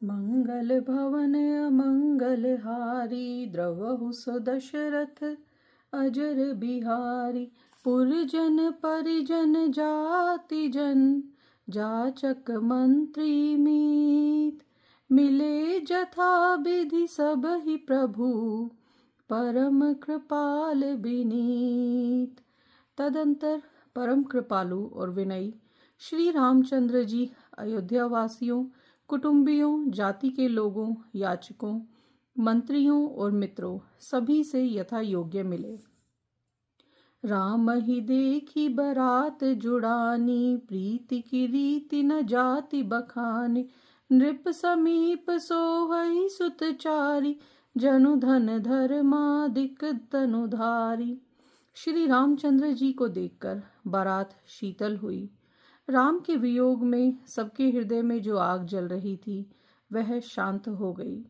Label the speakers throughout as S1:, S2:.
S1: मंगल भवन अमंगल हारी, द्रवहु सो दशरथ अजर बिहारी। पुरजन परिजन जाति जन, जाचक मंत्री मीत। मिले जथा विधि सब ही प्रभु, परम कृपाल विनीत। तदंतर परम कृपालु और विनयी श्री रामचंद्र जी अयोध्या वासियों, कुटुंबियों, जाति के लोगों, याचकों, मंत्रियों और मित्रों सभी से यथा योग्य मिले। राम ही देखी बरात जुड़ानी, प्रीति की रीति न जाति बखानी। नृप समीप सोहई सुतचारी, जनु धन धर्मादिक तनुधारी। श्री रामचंद्र जी को देखकर बारात शीतल हुई। राम के वियोग में सबके हृदय में जो आग जल रही थी वह शांत हो गई।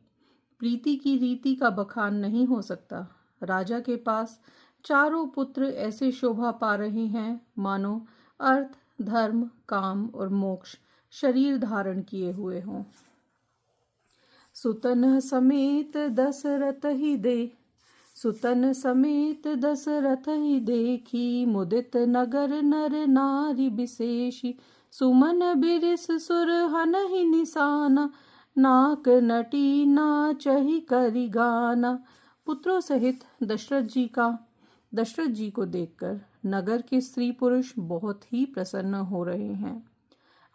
S1: प्रीति की रीति का बखान नहीं हो सकता। राजा के पास चारों पुत्र ऐसे शोभा पा रहे हैं मानो अर्थ, धर्म, काम और मोक्ष शरीर धारण किए हुए हों। सुतन समेत दशरथ ही दे, सुतन समेत दशरथ ही देखी। मुदित नगर नर नारी विशेषी, सुमन बिरिस सुर हनहि निशाना। नाक नटी नाचहि करि गाना। पुत्रों सहित दशरथ जी को देखकर नगर के स्त्री पुरुष बहुत ही प्रसन्न हो रहे हैं।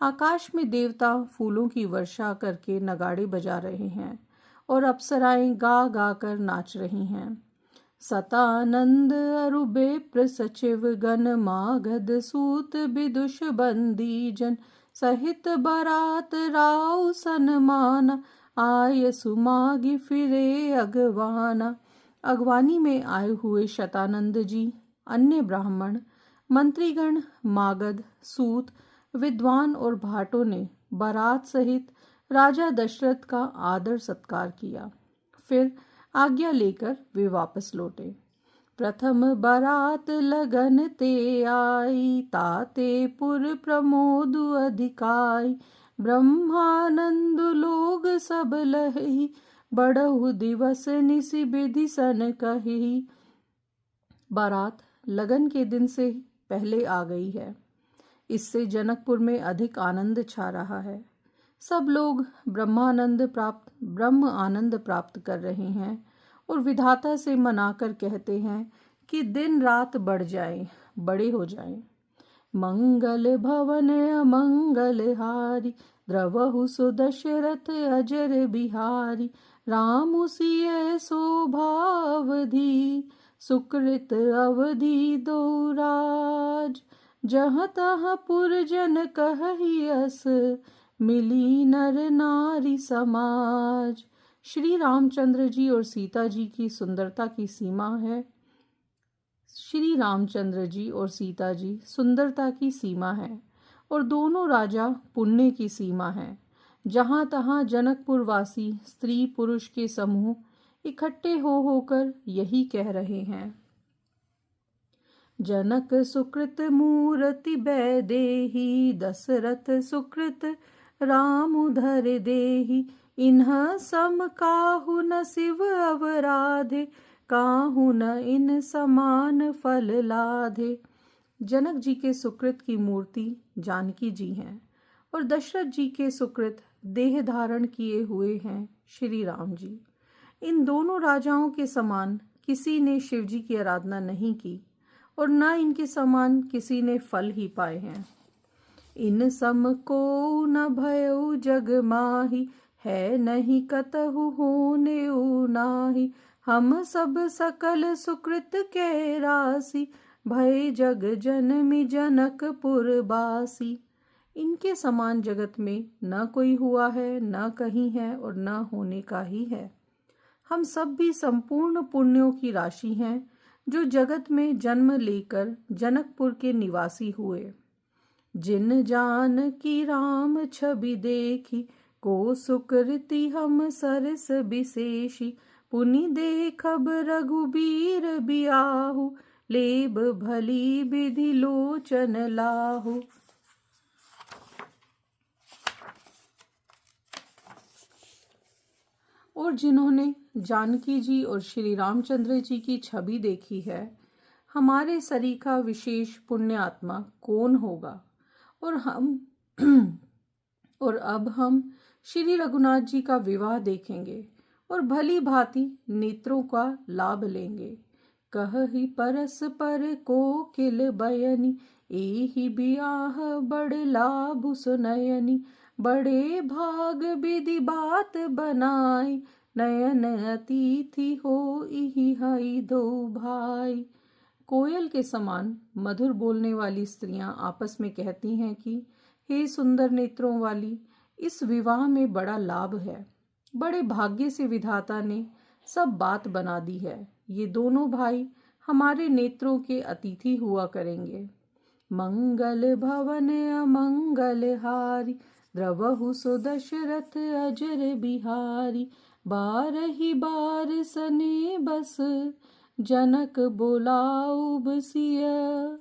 S1: आकाश में देवता फूलों की वर्षा करके नगाड़े बजा रहे हैं और अप्सराएं गा गा कर नाच रही हैं। सतानंद अरु बेप्र सचिव गण, मागध सूत विदुष बंदी जन। सहित बारात राउ सनमाना, आय सुमागी फिरे अगवाना। अगवानी में आए हुए शतानंद जी, अन्य ब्राह्मण, मंत्रीगण, मागध, सूत, विद्वान और भाटों ने बारात सहित राजा दशरथ का आदर सत्कार किया। फिर आज्ञा लेकर वे वापस लौटे। प्रथम बारात लगन ते आई, ताते पुर प्रमोद अधिकाई। ब्रह्मानंद लोग सब लहि, बड़हु दिवस निसि विधि सन कहि। बारात लगन के दिन से पहले आ गई है। इससे जनकपुर में अधिक आनंद छा रहा है। सब लोग ब्रह्म आनंद प्राप्त कर रहे हैं और विधाता से मनाकर कहते हैं कि दिन रात बढ़ जाएं, बड़े हो जाएं। मंगल भवन अमंगल हारी, द्रवहु सो दशरथ अजर बिहारी। राम सिय शोभावधि, सुकृत अवधि दो राज। जहाँ तहाँ पुरजन कहहि अस, मिली नर नारी समाज। श्री रामचंद्र जी और सीता जी की सुंदरता की सीमा है। श्री रामचंद्र जी और सीता जी सुंदरता की सीमा है और दोनों राजा पुण्य की सीमा है। जहाँ तहाँ जनकपुर वासी स्त्री पुरुष के समूह इकट्ठे होकर यही कह रहे हैं। जनक सुकृत मूर्ति बैदेही, दशरथ सुकृत राम धर देही। इन्ह सम काहू न शिव अवराधे, काहू न इन समान फल लाधे। जनक जी के सुकृत की मूर्ति जानकी जी हैं और दशरथ जी के सुकृत देह धारण किए हुए हैं श्री राम जी। इन दोनों राजाओं के समान किसी ने शिव जी की आराधना नहीं की और न इनके समान किसी ने फल ही पाए हैं। इन सम को न भयउ जग माही, है नहीं कतहु होने नाही। हम सब सकल सुकृत के राशि, भय जग जनमी जनकपुर बासी। इनके समान जगत में न कोई हुआ है, न कहीं है और न होने का ही है। हम सब भी संपूर्ण पुण्यों की राशि हैं जो जगत में जन्म लेकर जनकपुर के निवासी हुए। जिन जान की राम छवि देखी, को सुकृति हम सरस विशेषी। पुनि देखब रघुबीर बियाहु, लेब भली विधि लोचन लाहु। और जिन्होंने जानकी जी और श्री रामचंद्र जी की छवि देखी है, हमारे सरीखा विशेष पुण्य आत्मा कौन होगा। और अब हम श्री रघुनाथ जी का विवाह देखेंगे और भली भांति नेत्रों का लाभ लेंगे। कहहि परस्पर कोकिल बयनी, एहि बियाह बड़ लाभ सुनयनी। बड़े भाग विधि बात बनाई, नयन अतिथि होइहि हई दो भाई। कोयल के समान मधुर बोलने वाली स्त्रियां आपस में कहती हैं कि हे सुंदर नेत्रों वाली, इस विवाह में बड़ा लाभ है। बड़े भाग्य से विधाता ने सब बात बना दी है। ये दोनों भाई हमारे नेत्रों के अतिथि हुआ करेंगे। मंगल भवन अमंगल हारी, द्रवहु सो दशरथ अजर बिहारी। बारही बार सने बस, जनक बोलाऊ बसिया।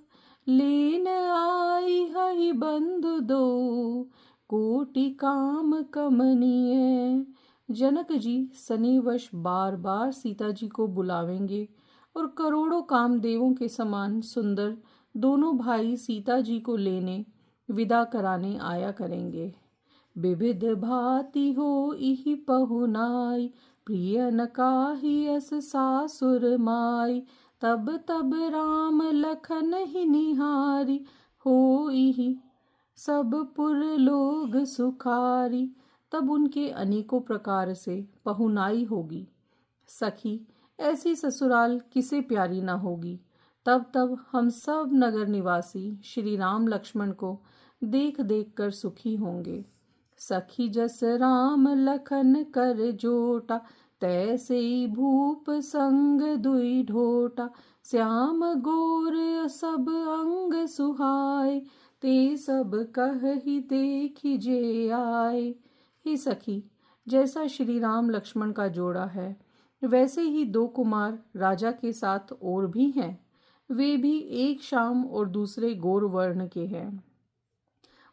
S1: लेन आई हई बंधु दो, कोटि काम कमनीय। जनक जी शनिवश बार बार सीता जी को बुलावेंगे और करोड़ों कामदेवों के समान सुंदर दोनों भाई सीता जी को लेने विदा कराने आया करेंगे। विविध भांति होइहि पहुनाई, प्रिय न काहियस सासुर माई। तब तब राम लखन ही निहारी, होइहि सब पुर लोग सुखारी। तब उनके अनेकों प्रकार से पहुनाई होगी। सखी, ऐसी ससुराल किसे प्यारी न होगी। तब हम सब नगर निवासी श्री राम लक्ष्मण को देख देख कर सुखी होंगे। सखी जस राम लखन कर जोटा, तैसे भूप संग दुई ढोटा। श्याम गोर सब अंग सुहाए, ते सब कहहि देखि जे आए। हे सखी, जैसा श्री राम लक्ष्मण का जोड़ा है, वैसे ही दो कुमार राजा के साथ और भी हैं। वे भी एक श्याम और दूसरे गौर वर्ण के हैं।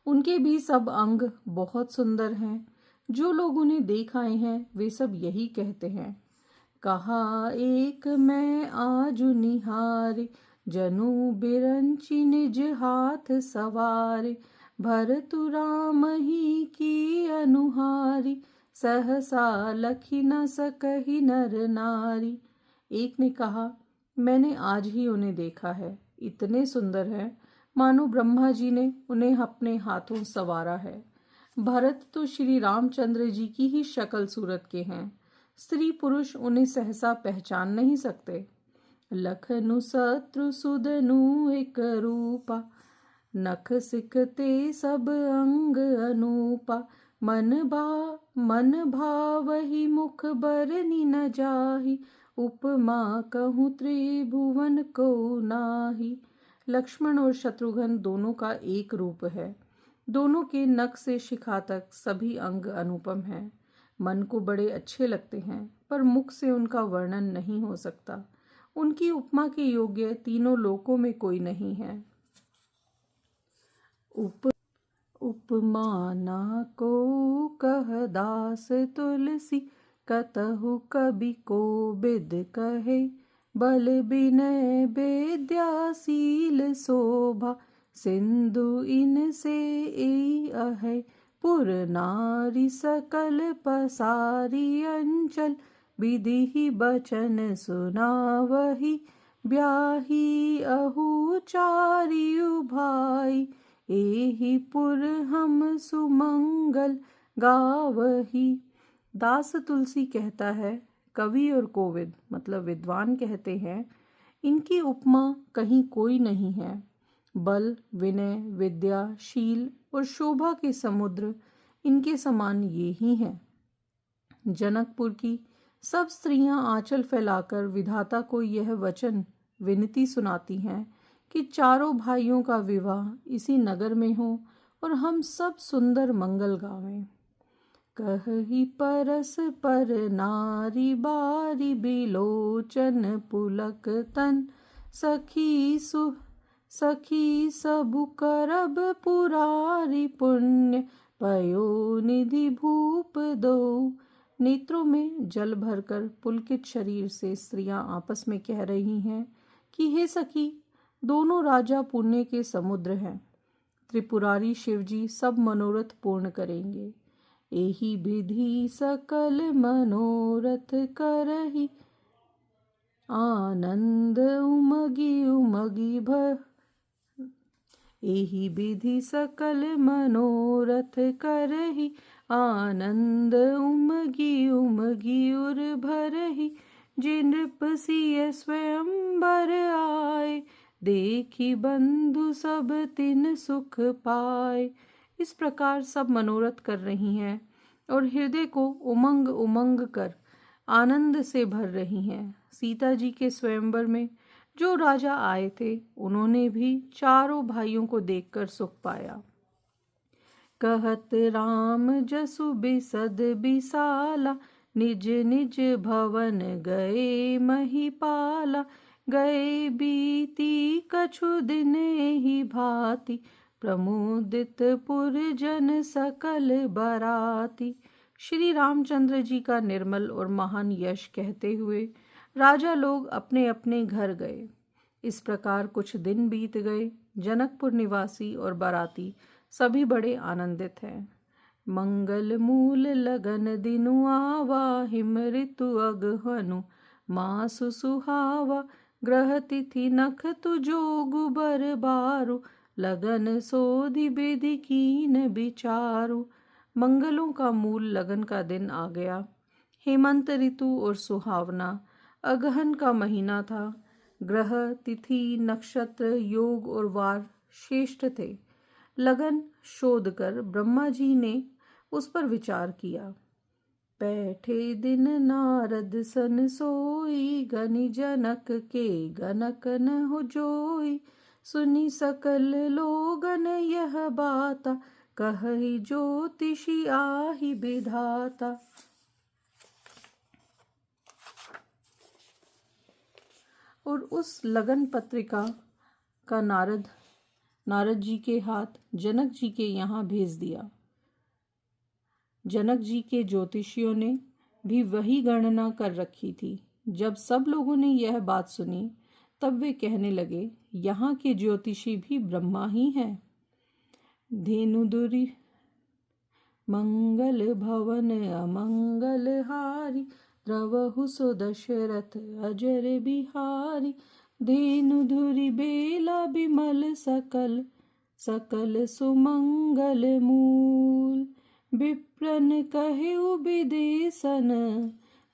S1: उनके भी सब अंग बहुत सुंदर हैं। जो लोग उन्हें देख आए हैं वे सब यही कहते हैं। कहा एक मैं आजु निहारे, जनु बिरंची निज हाथ सवारे। भरतु राम ही की अनुहारी, सहसा लखी न सकहि नर नारी। एक ने कहा, मैंने आज ही उन्हें देखा है, इतने सुंदर हैं मानो ब्रह्मा जी ने उन्हें अपने हाथों सवारा है। भरत तो श्री रामचंद्र जी की ही शक्ल सूरत के हैं। स्त्री पुरुष उन्हें सहसा पहचान नहीं सकते। लखनु शत्रु सुदनु एक रूपा, नख सिकते सब अंग अनूपा। मन भावहि मुख बरनि न जाहि, उपमा कहूँ त्रिभुवन को नाही। लक्ष्मण और शत्रुघ्न दोनों का एक रूप है। दोनों के नख से शिखा तक सभी अंग अनुपम हैं। मन को बड़े अच्छे लगते हैं, पर मुख से उनका वर्णन नहीं हो सकता। उनकी उपमा के योग्य तीनों लोकों में कोई नहीं है। उपमाना को कह दास तुलसी, कतहु कवि को बिद कहे। बल विनय विद्याशील शोभा, सिंधु इनसे एई अहै। पुर नारी सकल पसारी अंचल, विधि बचन सुनावही। ब्याही अहु चारियु भाई, एहि पुर हम सुमंगल गावही। दास तुलसी कहता है, कवि और कोविद मतलब विद्वान कहते हैं, इनकी उपमा कहीं कोई नहीं है। बल, विनय, विद्या, शील और शोभा के समुद्र इनके समान ये ही हैं। जनकपुर की सब स्त्रियां आंचल फैलाकर विधाता को यह वचन विनती सुनाती हैं कि चारों भाइयों का विवाह इसी नगर में हो और हम सब सुंदर मंगल गावें। कहहि परस पर नारी बारी, बिलोचन पुलक तन। सखी सबु करब पुरारी, पुण्य पयो निधि भूप दो। नेत्रों में जल भरकर पुलकित शरीर से स्त्रियां आपस में कह रही हैं कि हे सखी, दोनों राजा पुण्य के समुद्र हैं। त्रिपुरारी शिवजी सब मनोरथ पूर्ण करेंगे। एही विधि सकल मनोरथ करही, आनंद उमगी उमगी भर। एही विधि सकल मनोरथ करही, आनंद उमगी उमगी उर भरही। जे नृप सिय स्वयंवर आए, देखी बंधु सब तिन सुख पाए। इस प्रकार सब मनोरथ कर रही हैं और हृदय को उमंग उमंग कर आनंद से भर रही हैं। सीता जी के स्वयंवर में जो राजा आए थे, उन्होंने भी चारों भाइयों को देखकर सुख पाया। कहत राम जसु बिसद बिसाला, निज निज भवन गए महिपाला। गए बीती कछु दिन ही भांति, प्रमोदित पुरजन सकल बराती। श्री रामचंद्र जी का निर्मल और महान यश कहते हुए राजा लोग अपने अपने घर गए। इस प्रकार कुछ दिन बीत गए। जनकपुर निवासी और बाराती सभी बड़े आनंदित हैं। मंगल मूल लगन दिनु आवा, हिम ऋतु अगहनु मासु सुहावा। ग्रह तिथि नख तुजोगु बर बारु, लगन सोधि विधि कीन विचारु। मंगलों का मूल लगन का दिन आ गया। हेमंत ऋतु और सुहावना अगहन का महीना था। ग्रह तिथि नक्षत्र योग और वार श्रेष्ठ थे। लगन शोध कर ब्रह्मा जी ने उस पर विचार किया। बैठे दिन नारद सन सोई, गनि जनक के गनक न हो जोई। सुनी सकल लोगन यह बाता, कहि ज्योतिषी आहि विधाता। और उस लगन पत्रिका का नारद जी के हाथ जनक जी के यहाँ भेज दिया। जनक जी के ज्योतिषियों ने भी वही गणना कर रखी थी। जब सब लोगों ने यह बात सुनी, तब वे कहने लगे, यहाँ के ज्योतिषी भी ब्रह्मा ही हैं। धेनुदुरी मंगल भवन अमंगल हारी, द्रवहु सो दशरथ अजर बिहारी। धेनुधुरी बेला बिमल सकल, सकल सुमंगल मूल। विप्रन कहेउ विदेशन,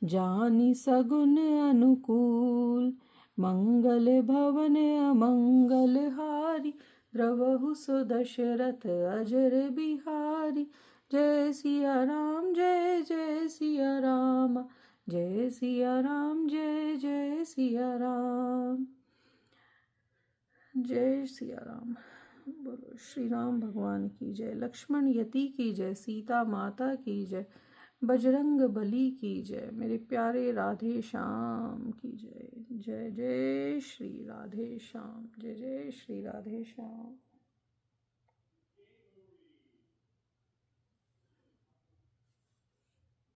S1: जानी सगुन अनुकूल। मंगल भवन अमंगल हारी, द्रवहु सो दशरथ अजर बिहारी। जय सिया राम जय जय सिया राम, जय सिया राम जय जय सिया राम। जय सिया राम। बोलो श्री राम भगवान की जय। लक्ष्मण यति की जय। सीता माता की जय। बजरंग बली की जय। मेरे प्यारे राधे श्याम की जय। जय जय श्री राधे श्याम। जय जय श्री राधे श्याम।